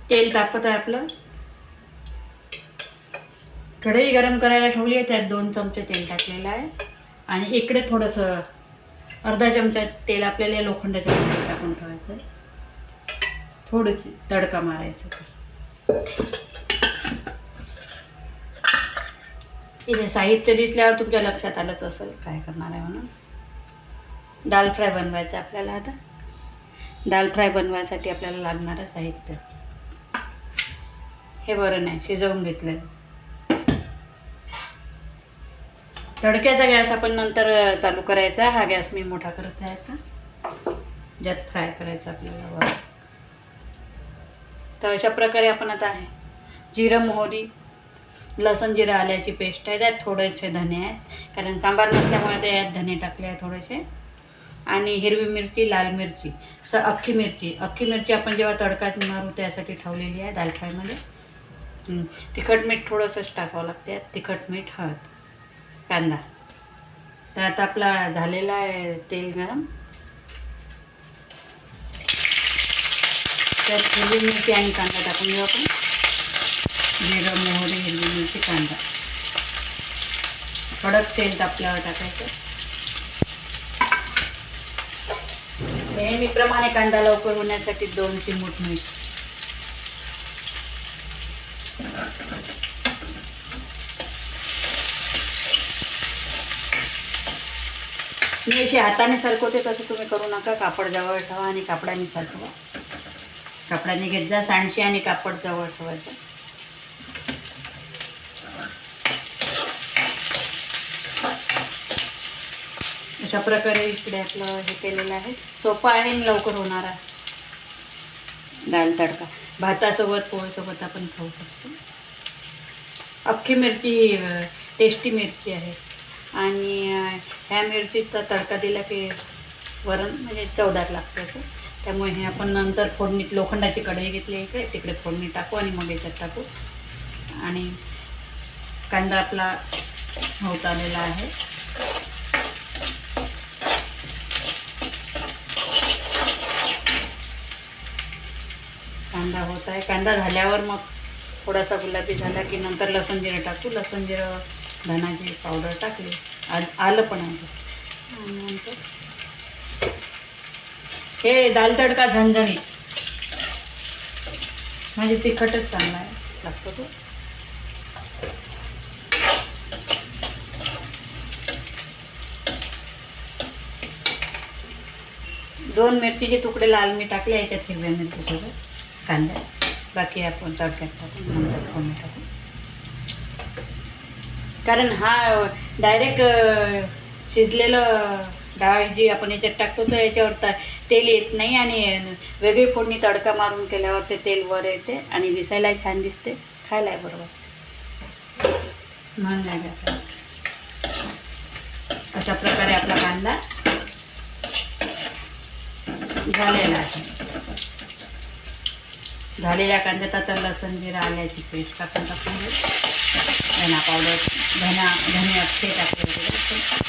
तेल तापत आहे आपलं. कढई गरम करायला ठेवली आहे, त्यात 2 चमचे तेल टाकलेलं आहे आणि इकडे थोडंसं अर्धा चमचा तेल आपल्याला लोखंडाच्या कढईत टाकून ठेवायचं आहे. थोडंच तडका मारायचं. इथे साहित्य दिसल्यावर तुमच्या लक्षात आलंच असेल काय करणार आहे म्हणून. दाल फ्राय बनवायचं आपल्याला. आता दाल फ्राय बनवायसाठी आपल्याला लागणारं साहित्य हे वरण आहे, शिजवून घेतलं. तडक्याचा गॅस आपण नंतर चालू करायचा. हा गॅस मी मोठा करत आहे आता, ज्यात फ्राय करायचं आपल्याला वरण. तर अशा प्रकारे आपण आता आहे जिरं, मोहरी, लसण, जिरं, आल्याची पेस्ट आहे. त्यात थोडेसे धने आहेत, कारण सांबार नसल्यामुळे त्यात धने टाकले आहे थोडेसे. आणि हिरवी मिरची, लाल मिरची, अख्खी मिरची आपण जेव्हा तडका मारू त्यासाठी ठेवलेली आहे दाल फ्रायमध्ये. तिखट मीठ थोडंसंच टाकावं लागते. तिखट मीठ, हळद, कांदा. तर आता आपला झालेला आहे तेल गरम. त्यात हिरवी मिरची आणि कांदा टाकून घेऊ आपण. जिरं, मोहरी, हिरवी मिरची, कांदा. कडक तेल तापल्यावर टाकायचं. नेहमीप्रमाणे कांदा लवकर होण्यासाठी 2 चिमूट मीठ. मी अशी हाताने सरकवते, तसं तुम्ही करू नका. कापड जवळ ठेवा आणि कापडाने सरकवा. कापडाने घेत जा सांडशी आणि कापड जवळ ठेवायचं. अशा प्रकारे इकडे आपलं हे केलेलं आहे. सोपं आहे आणि लवकर होणारा दाल तडका. भातासोबत, पोळीसोबत आपण खाऊ शकतो. अख्खी मिरची टेस्टी मिरची आहे आणि ह्या मिरचीचा तडका दिला की वरण म्हणजे चवदार लागतं असं. त्यामुळे हे आपण नंतर फोडणीत लोखंडाची कढई घेतली इकडे, तिकडे फोडणी टाकू आणि मग याच्यात टाकू. आणि कांदा आपला होत आलेला आहे. कांदा होत आहे. कांदा झाल्यावर मग थोडासा गुलाबी झाला की नंतर लसण जिरं टाकू. लसण जिरं, धनाची पावडर टाकली, आलं पण आहे. आणि नंतर हे दाल तडका झणझणीत म्हणजे तिखटच चांगला आहे लागतो तो. दोन मिरचीचे तुकडे लाल मी टाकले याच्यात हिरव्या मिरचीसोबत, कांदा. बाकी आपण तडक्यात टाकून नंतर फोडणी टाकू. कारण हा डायरेक्ट शिजलेलं डाळ जी आपण याच्यात टाकतो तर याच्यावर तेल येत नाही आणि वेगळी फोडणी तडका मारून केल्यावर ते तेल वर येते आणि दिसायलाही छान दिसते, खायलाही बरोबर म्हणून नाही का. अशा प्रकारे आपला कांदा झालेला आहे. झालेल्या कांद्यात आता लसण, जिरं, आल्याची पेस्ट टाकून धना पावडर, धने अख्खे टाकले वगैरे.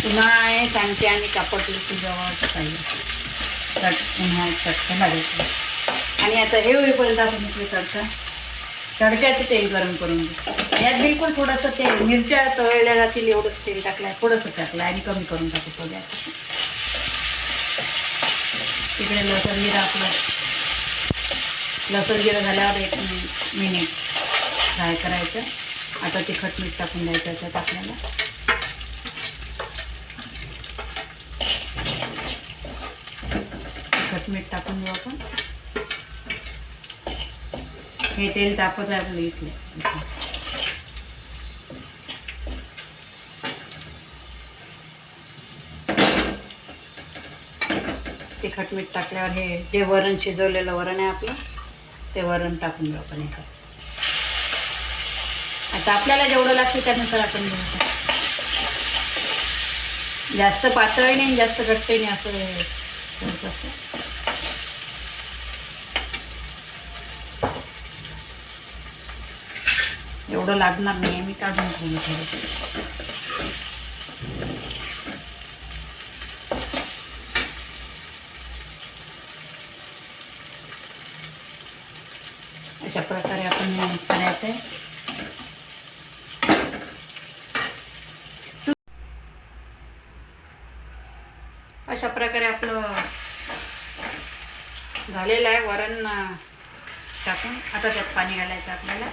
उन्हाळा आहे, सांडते आणि कापड जवळ पाहिजे. उन्हाळ्यात चटका लागायचं. आणि आता हे होईपर्यंत आपण इकडे तडक्याचं तेल गरम करून घेऊ. यात बिलकुल थोडंसं तेल, मिरच्या तळल्या जातील एवढंच तेल टाकलं आहे, थोडंसं टाकलं आणि कमी करून टाकू थोड्या. तिकडे लसण जिरं आपलं लसण जिरं झाल्यावर 1 मिनिट फ्राय करायचं. आता तिखट मीठ टाकून द्यायचं त्याच्यात आपल्याला. तिखट मीठ टाकून देऊ आपण. हे तेल तापत आहे आपलं इथले. तिखट मीठ टाकल्यावर हे जे वरण शिजवलेलं वरण आहे आपलं ते वरण टाकून देऊ आपण याच्यात. आता आपल्याला जेवढं लागतं त्यानुसार आपण घेऊ. जास्त पातळही नाही जास्त घट्टही नाही असं. एवढं लागणार नाही, मी काढून ठेवलं थोडं. अशा प्रकारे आपलं झालेलं आहे वरण टाकून. आता त्यात पाणी घालायचं आपल्याला.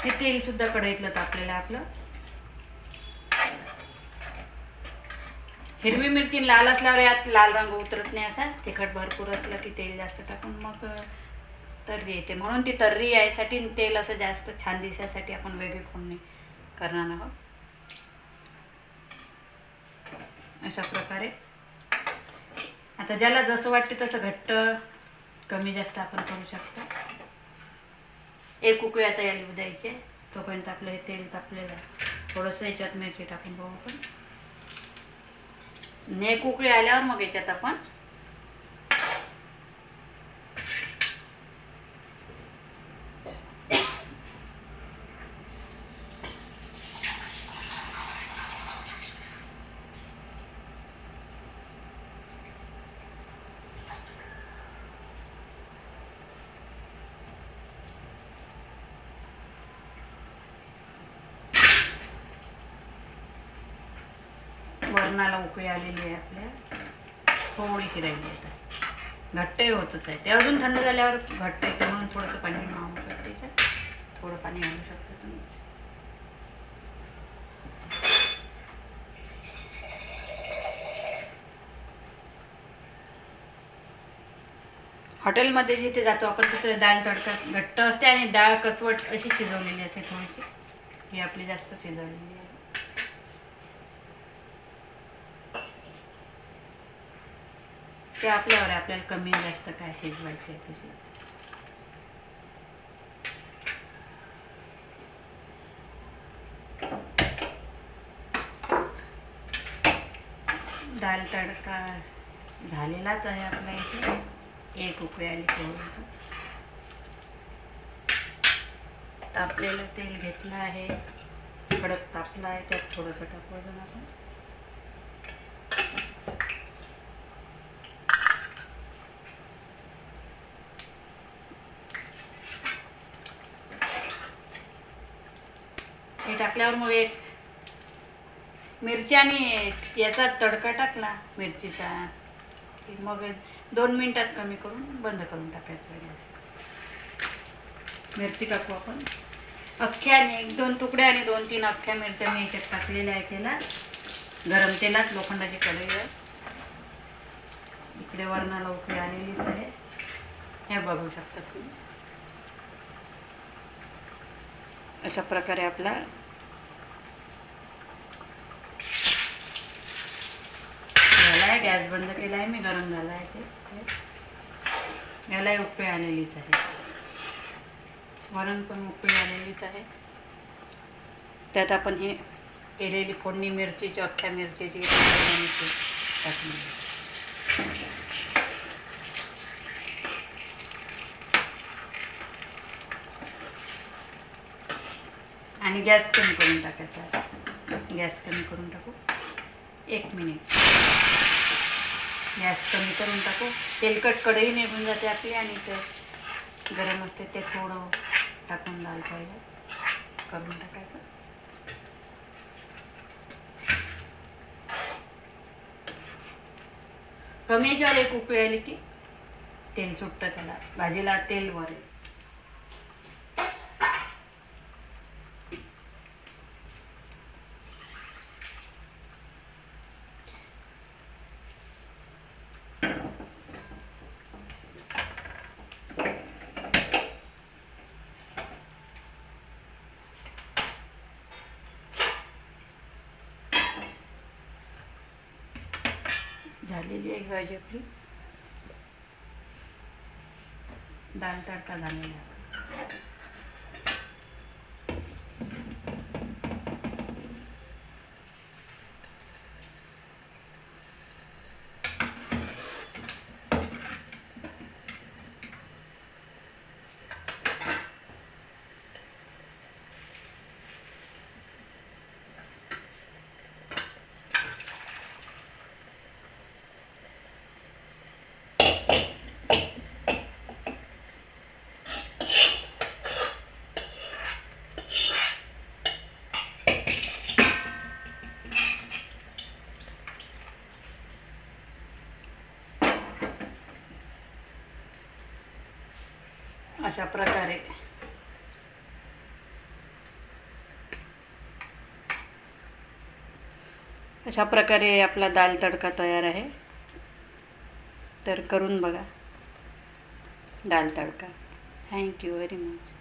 हे तेल सुद्धा कढईतलं तापलेलं आहे आपलं. हिरवी मिरची लाल असल्यावर यात लाल रंग उतरत नाही असा. तिखट भरपूर असलं की तेल जास्त टाकून मग तर्री येते. म्हणून ती तर्री यायसाठी तेल असं जास्त छान दिसायसाठी आपण वेगळी फोडणी करणार आहोत. अशा प्रकारे आता ज्याला जसं वाटते तसं घट्ट कमी जास्त आपण करू शकतो. एक उकळी आता याला येऊ द्यायचे. तोपर्यंत आपलं हे तेल तापलेलं आहे. थोडंसं याच्यात मिरची टाकून बघू आपण. एक उकळी आल्यावर मग याच्यात आपण वरणाला उकळी आलेली आहे आपल्या. थोडीशी राहिली आता. घट्टही होतच आहे ते. अजून थंड झाल्यावर घट्ट येते म्हणून थोडंसं पाणी मावू शकतो त्याच्यात. थोडं पाणी घालू शकतो तुम्ही. हॉटेलमध्ये जिथे जातो आपण तिथे डाळ तडका घट्ट असते आणि डाळ कचवट अशी शिजवलेली असते थोडीशी. ही आपली जास्त शिजवलेली आहे. ते आपल्यावर आहे, आपल्याला कमी जास्त काय शिजवायची आहे तशी. डाळ तडका झालेलाच आहे आपल्या इथे. एक उकळी आली तेवढं. तापलेलं तेल घेतलं आहे. कडक तापलं आहे. त्यात थोडंसं टाकू अजून आपण. हे टाकल्यावर मग एक मिरची आणि याचा तडका टाकला मिरचीचा की मग 2 मिनिटात कमी करून बंद करून टाकायचं गॅस. मिरची टाकू आपण अख्ख्या. 1-2 तुकडे आणि 2-3 अख्ख्या मिरच्या मी याच्यात टाकलेल्या आहे. त्याला गरम तेलात लोखंडाची कढई. इकडे वरणाला उकळी आलेलीच आहे. हे बघू शकता तुम्ही. अशा प्रकारे आपला झाला आहे. गॅस बंद केला आहे मी. गरम झाला आहे ते. याला उकळी आलेलीच आहे. वरण पण उकळी आलेलीच आहे. त्यात आपण हे केलेली फोडणी मिरचीची अख्ख्या मिरचीची टाकली. आणि गॅस कमी करून टाकायचा. गॅस कमी करून टाकू. 1 मिनिट गॅस कमी करून टाकू. तेलकट कढई निघून जाते आपली आणि ते गरम असते ते थोडं टाकून डाळ पाहिजे करून टाकायचं. कमी याच्यावर एक उकळी आली की तेल सुटतं त्याला. भाजीला तेल वर आहे. झालेली आहे भाजी आपली. डाळ तडका झालेला आहे. अशा प्रकारे आपला दाल तडका तयार आहे. तर करून बघा दाल तडका. Thank you very much.